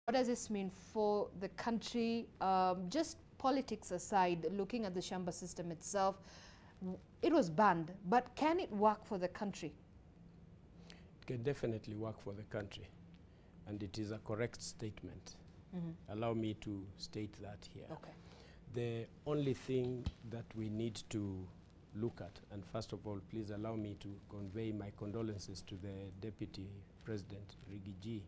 What does this mean for the country? Just politics aside, looking at the shamba system itself, it was banned, but can it work for the country? It can definitely work for the country, and it is a correct statement. Allow me to state that here. Okay. The only thing that we need to look at, and first of all, please allow me to convey my condolences to the Deputy President, Rigiji,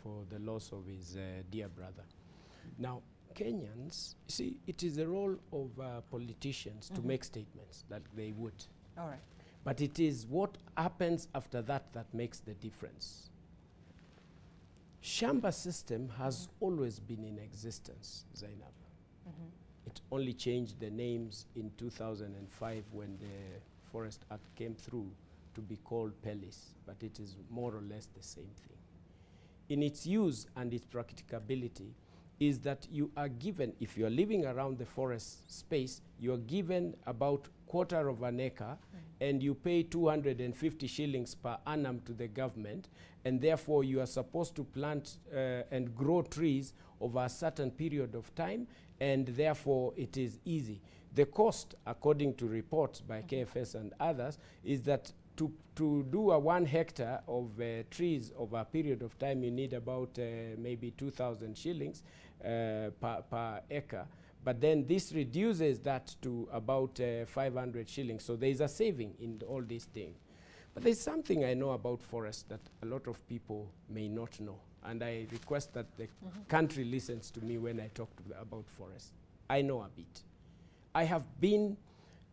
for the loss of his dear brother. Now, Kenyans, see, it is the role of politicians to make statements that they would. All right. But it is what happens after that that makes the difference. Shamba system has always been in existence, Zainab. It only changed the names in 2005 when the Forest Act came through to be called Pelis, but it is more or less the same thing. In its use and its practicability is that you are given, if you are living around the forest space, you are given about quarter of an acre and you pay 250 shillings per annum to the government, and therefore you are supposed to plant and grow trees over a certain period of time, and therefore it is easy. The cost, according to reports by KFS and others, is that to do a 1 hectare of trees over a period of time, you need about maybe 2,000 shillings per acre. But then this reduces that to about 500 shillings. So there is a saving in all these things. But there's something I know about forests that a lot of people may not know. And I request that the country listens to me when I talk about forests. I know a bit. I have been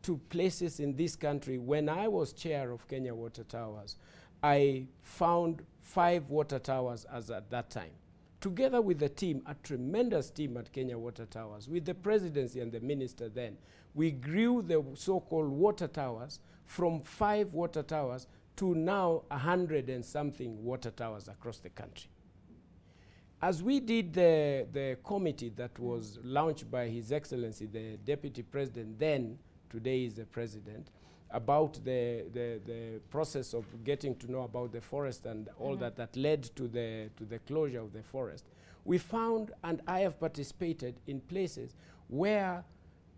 to places in this country. When I was chair of Kenya Water Towers, I found 5 water towers as at that time. Together with the team, a tremendous team at Kenya Water Towers, with the presidency and the minister then, we grew the so-called water towers from 5 water towers to now 100 and something water towers across the country. As we did the committee that was launched by His Excellency, the Deputy President then, today is the President, about the process of getting to know about the forest and all that led to the closure of the forest, we found, and I have participated in places where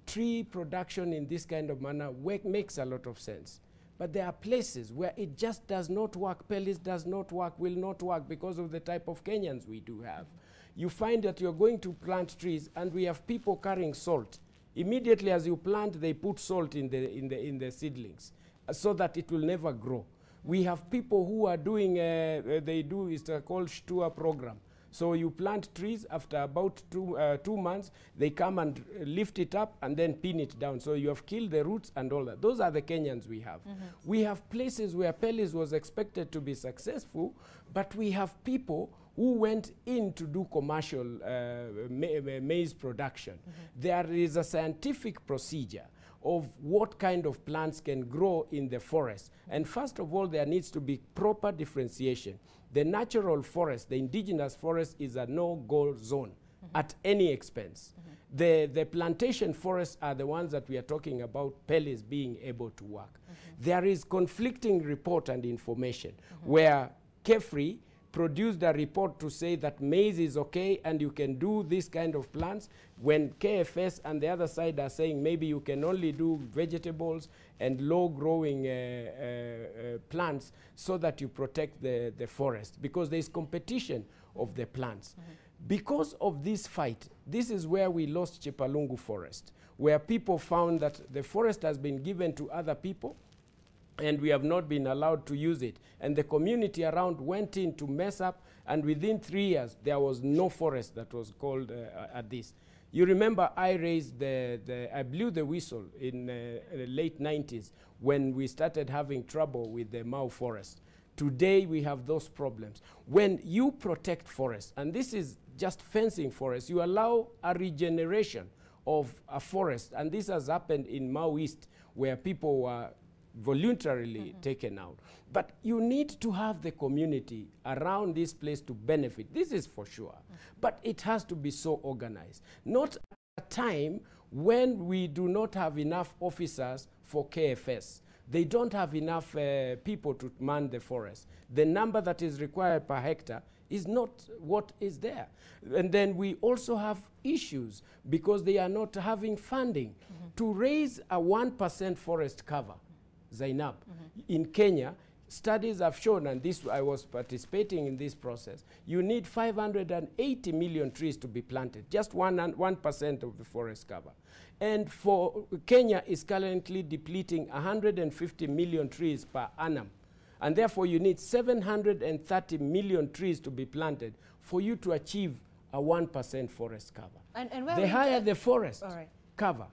tree production in this kind of manner makes a lot of sense. But there are places where it just does not work. Pelis does not work, will not work because of the type of Kenyans we do have. You find that you're going to plant trees and we have people carrying salt. Immediately as you plant, they put salt in the seedlings so that it will never grow. We have people who are doing, it's called Shtua program. So you plant trees, after about 2 months, they come and lift it up and then pin it down. So you have killed the roots and all that. Those are the Kenyans we have. We have places where Pelis was expected to be successful, but we have people who went in to do commercial maize production. There is a scientific procedure of what kind of plants can grow in the forest. And first of all, there needs to be proper differentiation. The natural forest, the indigenous forest, is a no-go zone at any expense. The plantation forests are the ones that we are talking about, Pelis being able to work. There is conflicting report and information where KEFRI produced a report to say that maize is okay and you can do this kind of plants, when KFS and the other side are saying maybe you can only do vegetables and low-growing plants so that you protect the forest, because there is competition of the plants. Because of this fight, this is where we lost Chepalungu forest, where people found that the forest has been given to other people and we have not been allowed to use it. And the community around went in to mess up, and within 3 years, there was no forest that was called at this. You remember I raised I blew the whistle in the late 90s when we started having trouble with the Mau forest. Today, we have those problems. When you protect forests, and this is just fencing forests, you allow a regeneration of a forest, and this has happened in Mau East, where people were voluntarily taken out. But you need to have the community around this place to benefit. This is for sure. But it has to be so organized. Not at a time when we do not have enough officers for KFS. They don't have enough people to man the forest. The number that is required per hectare is not what is there. And then we also have issues because they are not having funding to raise a 1% forest cover, Zainab. In Kenya, studies have shown, and this I was participating in this process, you need 580 million trees to be planted, just 1% of the forest cover. And for Kenya is currently depleting 150 million trees per annum. And therefore you need 730 million trees to be planted for you to achieve a 1% forest cover. And where the higher the forest cover,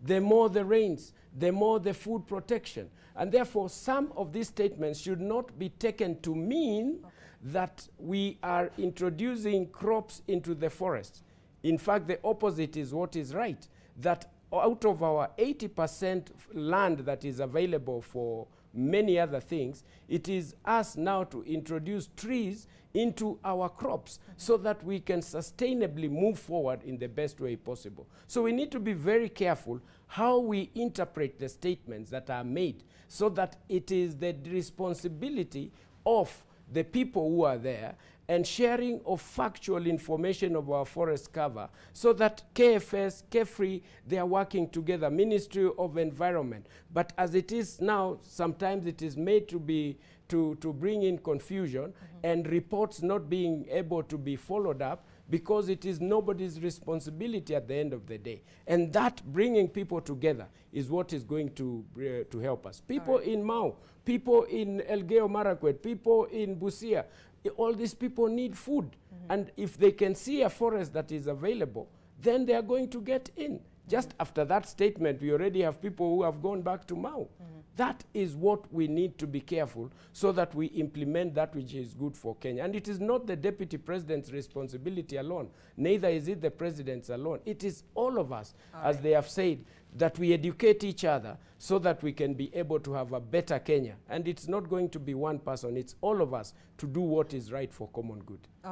the more the rains, the more the food protection. And therefore some of these statements should not be taken to mean that we are introducing crops into the forest. In fact, the opposite is what is right, that out of our 80% land that is available for many other things, it is us now to introduce trees into our crops so that we can sustainably move forward in the best way possible. So we need to be very careful how we interpret the statements that are made so that it is the responsibility of the people who are there and sharing of factual information of our forest cover so that KFS, KEFRI, they are working together, Ministry of Environment. But as it is now, sometimes it is made to be to bring in confusion and reports not being able to be followed up because it is nobody's responsibility at the end of the day. And that bringing people together is what is going to help us. People in Mau, people in Elgeyo Marakwet, people in Busia, all these people need food. And if they can see a forest that is available, then they are going to get in. Just after that statement, we already have people who have gone back to Mau. That is what we need to be careful so that we implement that which is good for Kenya. And it is not the Deputy President's responsibility alone. Neither is it the President's alone. It is all of us, as they have said, that we educate each other so that we can be able to have a better Kenya. And it's not going to be one person. It's all of us to do what is right for common good.